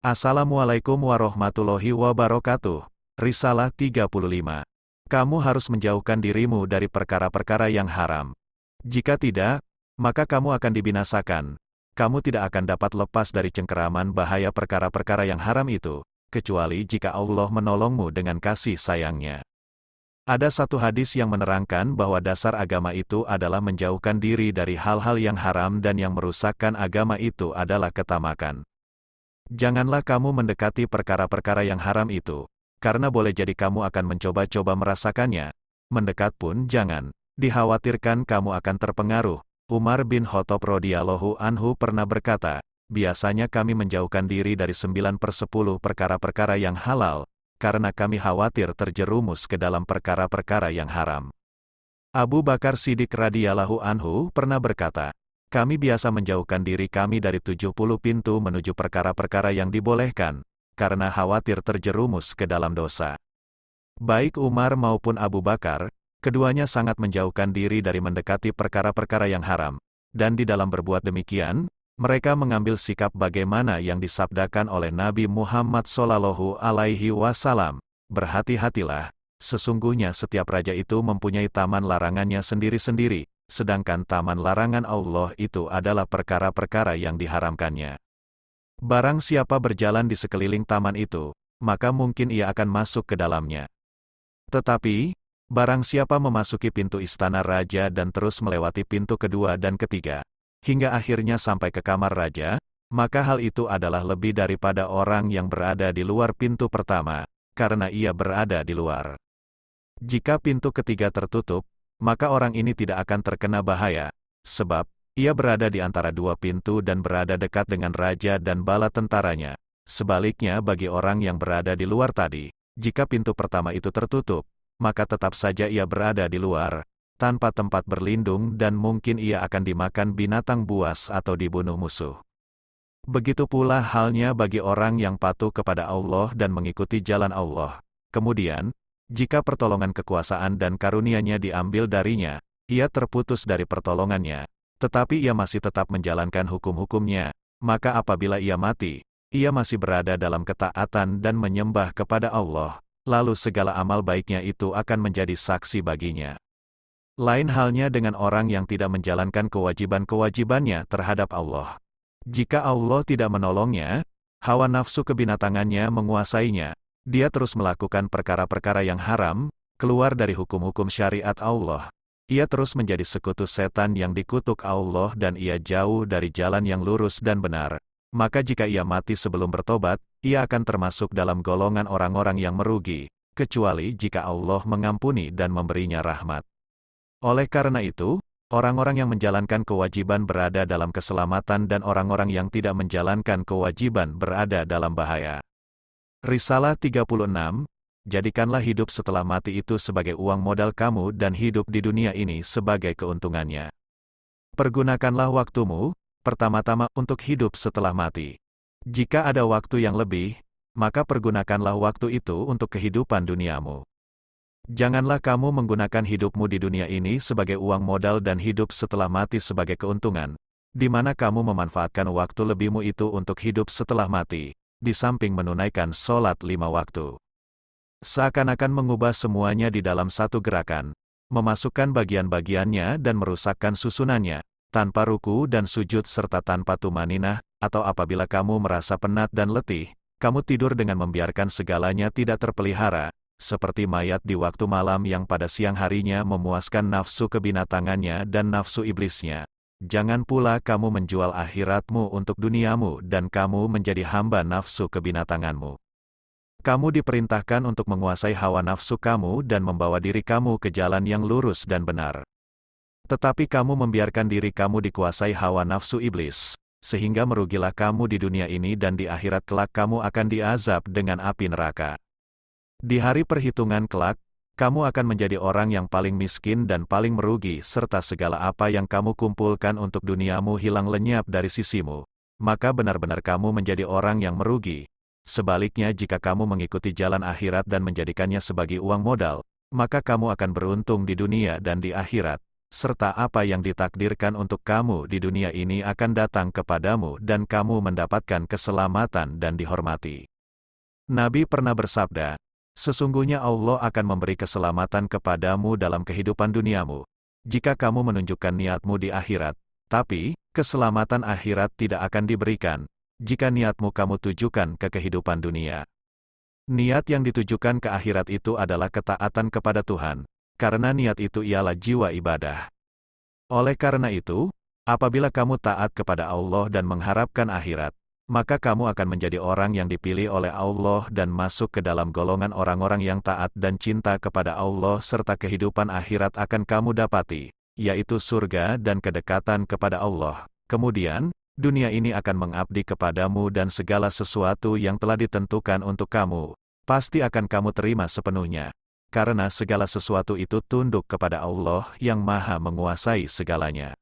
Assalamualaikum warahmatullahi wabarakatuh. Risalah 35. Kamu harus menjauhkan dirimu dari perkara-perkara yang haram. Jika tidak, maka kamu akan dibinasakan. Kamu tidak akan dapat lepas dari cengkeraman bahaya perkara-perkara yang haram itu, kecuali jika Allah menolongmu dengan kasih sayangnya. Ada satu hadis yang menerangkan bahwa dasar agama itu adalah menjauhkan diri dari hal-hal yang haram dan yang merusakkan agama itu adalah ketamakan. Janganlah kamu mendekati perkara-perkara yang haram itu, karena boleh jadi kamu akan mencoba-coba merasakannya. Mendekat pun jangan, dikhawatirkan kamu akan terpengaruh. Umar bin Khattab radhiyallahu anhu pernah berkata, biasanya kami menjauhkan diri dari 9/10 perkara-perkara yang halal, karena kami khawatir terjerumus ke dalam perkara-perkara yang haram. Abu Bakar Siddiq radhiyallahu anhu pernah berkata, kami biasa menjauhkan diri kami dari 70 pintu menuju perkara-perkara yang dibolehkan, karena khawatir terjerumus ke dalam dosa. Baik Umar maupun Abu Bakar, keduanya sangat menjauhkan diri dari mendekati perkara-perkara yang haram, dan di dalam berbuat demikian, mereka mengambil sikap bagaimana yang disabdakan oleh Nabi Muhammad SAW, berhati-hatilah, sesungguhnya setiap raja itu mempunyai taman larangannya sendiri-sendiri, sedangkan taman larangan Allah itu adalah perkara-perkara yang diharamkannya. Barang siapa berjalan di sekeliling taman itu, maka mungkin ia akan masuk ke dalamnya. Tetapi, barang siapa memasuki pintu istana raja dan terus melewati pintu kedua dan ketiga, hingga akhirnya sampai ke kamar raja, maka hal itu adalah lebih daripada orang yang berada di luar pintu pertama, karena ia berada di luar. Jika pintu ketiga tertutup, maka orang ini tidak akan terkena bahaya, sebab ia berada di antara dua pintu dan berada dekat dengan raja dan bala tentaranya. Sebaliknya bagi orang yang berada di luar tadi, jika pintu pertama itu tertutup, maka tetap saja ia berada di luar, tanpa tempat berlindung dan mungkin ia akan dimakan binatang buas atau dibunuh musuh. Begitu pula halnya bagi orang yang patuh kepada Allah dan mengikuti jalan Allah. Kemudian, jika pertolongan kekuasaan dan karunia-Nya diambil darinya, ia terputus dari pertolongannya, tetapi ia masih tetap menjalankan hukum-hukumnya, maka apabila ia mati, ia masih berada dalam ketaatan dan menyembah kepada Allah, lalu segala amal baiknya itu akan menjadi saksi baginya. Lain halnya dengan orang yang tidak menjalankan kewajiban-kewajibannya terhadap Allah. Jika Allah tidak menolongnya, hawa nafsu kebinatangannya menguasainya, dia terus melakukan perkara-perkara yang haram, keluar dari hukum-hukum syariat Allah. Ia terus menjadi sekutu setan yang dikutuk Allah dan ia jauh dari jalan yang lurus dan benar. Maka jika ia mati sebelum bertobat, ia akan termasuk dalam golongan orang-orang yang merugi, kecuali jika Allah mengampuni dan memberinya rahmat. Oleh karena itu, orang-orang yang menjalankan kewajiban berada dalam keselamatan dan orang-orang yang tidak menjalankan kewajiban berada dalam bahaya. Risalah 36, jadikanlah hidup setelah mati itu sebagai uang modal kamu dan hidup di dunia ini sebagai keuntungannya. Pergunakanlah waktumu, pertama-tama untuk hidup setelah mati. Jika ada waktu yang lebih, maka pergunakanlah waktu itu untuk kehidupan duniamu. Janganlah kamu menggunakan hidupmu di dunia ini sebagai uang modal dan hidup setelah mati sebagai keuntungan, di mana kamu memanfaatkan waktu lebihmu itu untuk hidup setelah mati, di samping menunaikan sholat 5 waktu. Seakan-akan mengubah semuanya di dalam satu gerakan, memasukkan bagian-bagiannya dan merusakkan susunannya, tanpa ruku dan sujud serta tanpa tumaninah, atau apabila kamu merasa penat dan letih, kamu tidur dengan membiarkan segalanya tidak terpelihara, seperti mayat di waktu malam yang pada siang harinya memuaskan nafsu kebinatangannya dan nafsu iblisnya. Jangan pula kamu menjual akhiratmu untuk duniamu dan kamu menjadi hamba nafsu kebinatanganmu. Kamu diperintahkan untuk menguasai hawa nafsu kamu dan membawa diri kamu ke jalan yang lurus dan benar. Tetapi kamu membiarkan diri kamu dikuasai hawa nafsu iblis, sehingga merugilah kamu di dunia ini dan di akhirat kelak kamu akan diazab dengan api neraka. Di hari perhitungan kelak, kamu akan menjadi orang yang paling miskin dan paling merugi serta segala apa yang kamu kumpulkan untuk duniamu hilang lenyap dari sisimu. Maka benar-benar kamu menjadi orang yang merugi. Sebaliknya jika kamu mengikuti jalan akhirat dan menjadikannya sebagai uang modal, maka kamu akan beruntung di dunia dan di akhirat. serta apa yang ditakdirkan untuk kamu di dunia ini akan datang kepadamu dan kamu mendapatkan keselamatan dan dihormati. Nabi pernah bersabda, sesungguhnya Allah akan memberi keselamatan kepadamu dalam kehidupan duniamu, jika kamu menunjukkan niatmu di akhirat, tapi, keselamatan akhirat tidak akan diberikan, jika niatmu kamu tujukan ke kehidupan dunia. Niat yang ditujukan ke akhirat itu adalah ketaatan kepada Tuhan, karena niat itu ialah jiwa ibadah. Oleh karena itu, apabila kamu taat kepada Allah dan mengharapkan akhirat, maka kamu akan menjadi orang yang dipilih oleh Allah dan masuk ke dalam golongan orang-orang yang taat dan cinta kepada Allah serta kehidupan akhirat akan kamu dapati, yaitu surga dan kedekatan kepada Allah. Kemudian, dunia ini akan mengabdi kepadamu dan segala sesuatu yang telah ditentukan untuk kamu, pasti akan kamu terima sepenuhnya. Karena segala sesuatu itu tunduk kepada Allah yang Maha menguasai segalanya.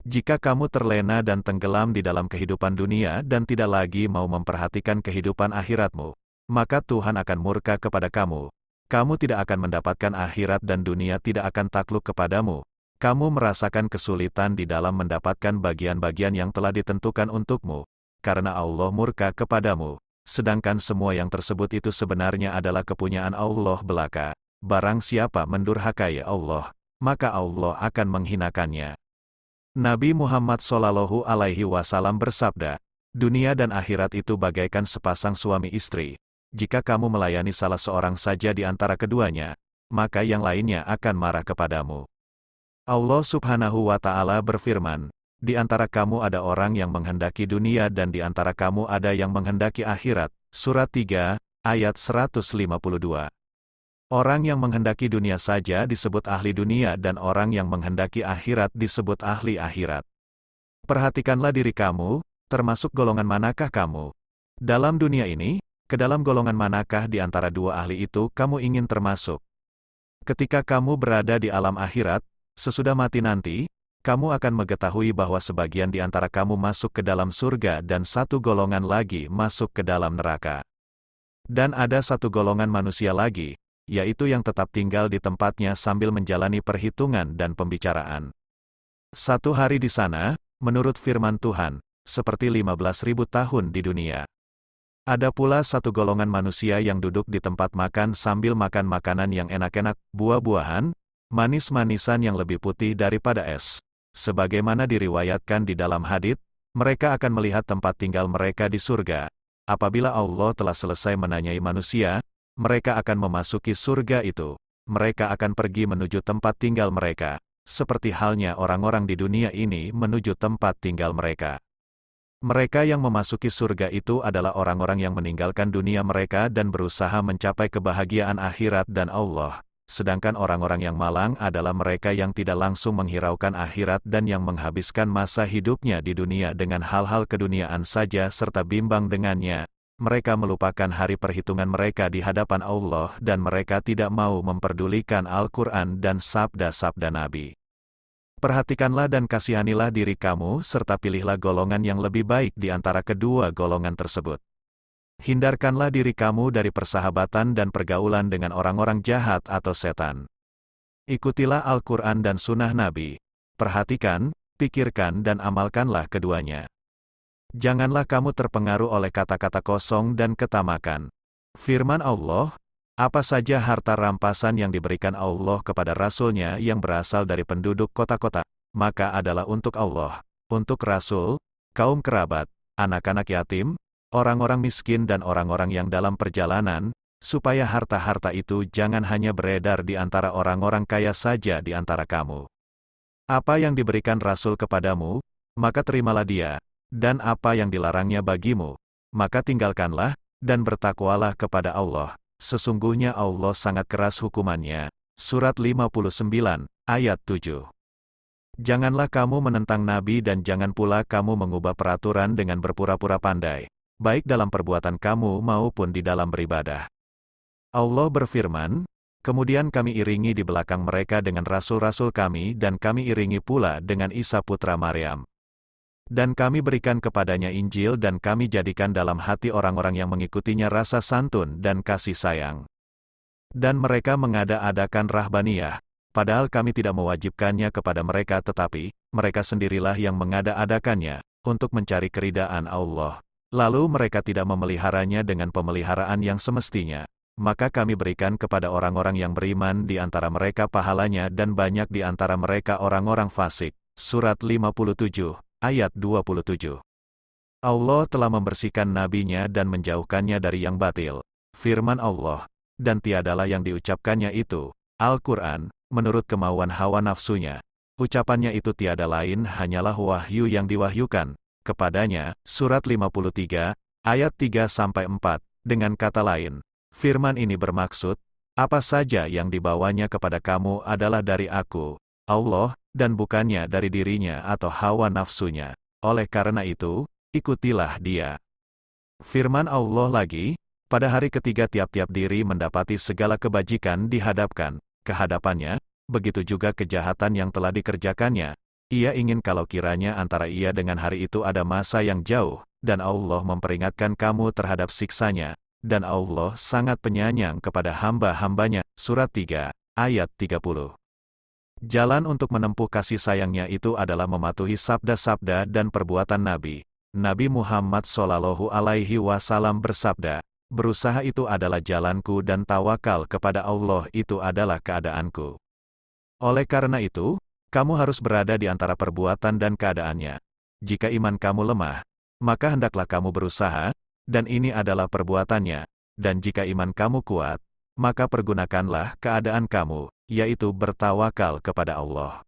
Jika kamu terlena dan tenggelam di dalam kehidupan dunia dan tidak lagi mau memperhatikan kehidupan akhiratmu, maka Tuhan akan murka kepada kamu. Kamu tidak akan mendapatkan akhirat dan dunia tidak akan takluk kepadamu. Kamu merasakan kesulitan di dalam mendapatkan bagian-bagian yang telah ditentukan untukmu, karena Allah murka kepadamu. Sedangkan semua yang tersebut itu sebenarnya adalah kepunyaan Allah belaka. Barang siapa mendurhakai Allah, maka Allah akan menghinakannya. Nabi Muhammad SAW bersabda, dunia dan akhirat itu bagaikan sepasang suami istri. Jika kamu melayani salah seorang saja di antara keduanya, maka yang lainnya akan marah kepadamu. Allah Subhanahu wa Ta'ala berfirman, di antara kamu ada orang yang menghendaki dunia dan di antara kamu ada yang menghendaki akhirat. Surat 3, ayat 152. Orang yang menghendaki dunia saja disebut ahli dunia dan orang yang menghendaki akhirat disebut ahli akhirat. Perhatikanlah diri kamu, termasuk golongan manakah kamu? Dalam dunia ini, ke dalam golongan manakah di antara dua ahli itu kamu ingin termasuk? Ketika kamu berada di alam akhirat, sesudah mati nanti, kamu akan mengetahui bahwa sebagian di antara kamu masuk ke dalam surga dan satu golongan lagi masuk ke dalam neraka. Dan ada satu golongan manusia lagi, yaitu yang tetap tinggal di tempatnya sambil menjalani perhitungan dan pembicaraan. Satu hari di sana, menurut firman Tuhan, seperti 15.000 tahun di dunia. Ada pula satu golongan manusia yang duduk di tempat makan sambil makan makanan yang enak-enak, buah-buahan, manis-manisan yang lebih putih daripada es. Sebagaimana diriwayatkan di dalam hadits, mereka akan melihat tempat tinggal mereka di surga. Apabila Allah telah selesai menanyai manusia, mereka akan memasuki surga itu. Mereka akan pergi menuju tempat tinggal mereka, seperti halnya orang-orang di dunia ini menuju tempat tinggal mereka. Mereka yang memasuki surga itu adalah orang-orang yang meninggalkan dunia mereka dan berusaha mencapai kebahagiaan akhirat dan Allah. Sedangkan orang-orang yang malang adalah mereka yang tidak langsung menghiraukan akhirat dan yang menghabiskan masa hidupnya di dunia dengan hal-hal keduniaan saja serta bimbang dengannya. Mereka melupakan hari perhitungan mereka di hadapan Allah dan mereka tidak mau memperdulikan Al-Quran dan sabda-sabda Nabi. Perhatikanlah dan kasihanilah diri kamu serta pilihlah golongan yang lebih baik di antara kedua golongan tersebut. Hindarkanlah diri kamu dari persahabatan dan pergaulan dengan orang-orang jahat atau setan. Ikutilah Al-Quran dan Sunnah Nabi. Perhatikan, pikirkan dan amalkanlah keduanya. Janganlah kamu terpengaruh oleh kata-kata kosong dan ketamakan. Firman Allah, apa saja harta rampasan yang diberikan Allah kepada Rasul-Nya yang berasal dari penduduk kota-kota, maka adalah untuk Allah, untuk Rasul, kaum kerabat, anak-anak yatim, orang-orang miskin dan orang-orang yang dalam perjalanan, supaya harta-harta itu jangan hanya beredar di antara orang-orang kaya saja di antara kamu. Apa yang diberikan Rasul kepadamu, maka terimalah dia, dan apa yang dilarangnya bagimu, maka tinggalkanlah, dan bertakwalah kepada Allah. Sesungguhnya Allah sangat keras hukumannya. Surat 59, ayat 7. Janganlah kamu menentang Nabi dan jangan pula kamu mengubah peraturan dengan berpura-pura pandai, baik dalam perbuatan kamu maupun di dalam beribadah. Allah berfirman, kemudian kami iringi di belakang mereka dengan rasul-rasul kami dan kami iringi pula dengan Isa putra Maryam. Dan kami berikan kepadanya Injil dan kami jadikan dalam hati orang-orang yang mengikutinya rasa santun dan kasih sayang. Dan mereka mengada-adakan rahbaniyah, padahal kami tidak mewajibkannya kepada mereka tetapi, mereka sendirilah yang mengada-adakannya, untuk mencari keridaan Allah. Lalu mereka tidak memeliharanya dengan pemeliharaan yang semestinya. Maka kami berikan kepada orang-orang yang beriman di antara mereka pahalanya dan banyak di antara mereka orang-orang fasik. Surat 57, ayat 27. Allah telah membersihkan nabinya dan menjauhkannya dari yang batil. Firman Allah, dan tiadalah yang diucapkannya itu, Al-Quran, menurut kemauan hawa nafsunya. Ucapannya itu tiada lain hanyalah wahyu yang diwahyukan kepadanya. Surat 53, ayat 3-4, dengan kata lain. Firman ini bermaksud, apa saja yang dibawanya kepada kamu adalah dari aku, Allah, dan bukannya dari dirinya atau hawa nafsunya. Oleh karena itu, ikutilah dia. Firman Allah lagi, pada hari ketiga tiap-tiap diri mendapati segala kebajikan dihadapkan kehadapannya, begitu juga kejahatan yang telah dikerjakannya. Ia ingin kalau kiranya antara ia dengan hari itu ada masa yang jauh, dan Allah memperingatkan kamu terhadap siksanya. Dan Allah sangat penyayang kepada hamba-hambanya. Surat 3, ayat 30. Jalan untuk menempuh kasih sayangnya itu adalah mematuhi sabda-sabda dan perbuatan Nabi. Nabi Muhammad SAW bersabda, berusaha itu adalah jalanku dan tawakal kepada Allah itu adalah keadaanku. Oleh karena itu, kamu harus berada di antara perbuatan dan keadaannya. Jika iman kamu lemah, maka hendaklah kamu berusaha, dan ini adalah perbuatannya, dan jika iman kamu kuat, maka pergunakanlah keadaan kamu, yaitu bertawakal kepada Allah.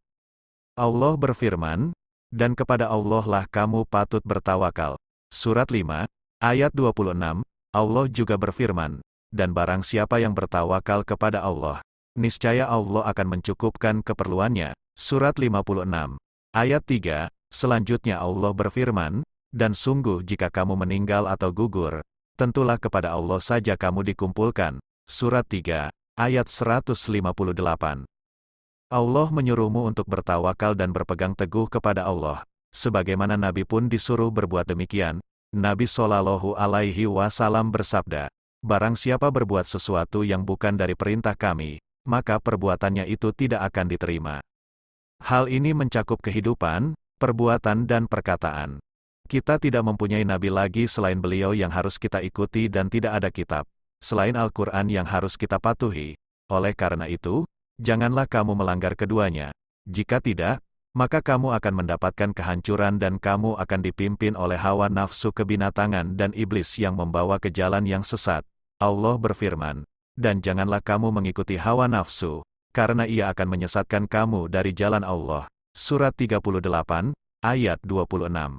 Allah berfirman, dan kepada Allah lah kamu patut bertawakal. Surat 5, ayat 26, Allah juga berfirman, dan barang siapa yang bertawakal kepada Allah, niscaya Allah akan mencukupkan keperluannya. Surat 56, ayat 3, selanjutnya Allah berfirman, dan sungguh jika kamu meninggal atau gugur, tentulah kepada Allah saja kamu dikumpulkan. Surat 3, ayat 158. Allah menyuruhmu untuk bertawakal dan berpegang teguh kepada Allah. Sebagaimana Nabi pun disuruh berbuat demikian. Nabi SAW bersabda, barang siapa berbuat sesuatu yang bukan dari perintah kami, maka perbuatannya itu tidak akan diterima. Hal ini mencakup kehidupan, perbuatan dan perkataan. Kita tidak mempunyai nabi lagi selain beliau yang harus kita ikuti dan tidak ada kitab selain Al-Quran yang harus kita patuhi. Oleh karena itu, janganlah kamu melanggar keduanya. Jika tidak, maka kamu akan mendapatkan kehancuran dan kamu akan dipimpin oleh hawa nafsu kebinatangan dan iblis yang membawa ke jalan yang sesat. Allah berfirman, dan janganlah kamu mengikuti hawa nafsu, karena ia akan menyesatkan kamu dari jalan Allah. Surat 38, ayat 26.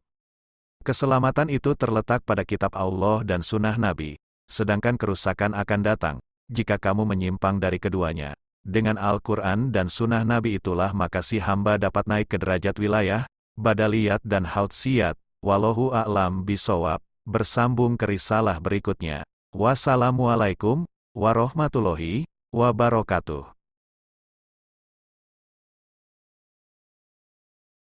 Keselamatan itu terletak pada kitab Allah dan sunnah Nabi, sedangkan kerusakan akan datang, jika kamu menyimpang dari keduanya. Dengan Al-Quran dan sunnah Nabi itulah maka si hamba dapat naik ke derajat wilayah, badaliyat dan hautsiyat. Wallahu a'lam bisawab. Bersambung ke risalah berikutnya. Wassalamualaikum warahmatullahi wabarakatuh.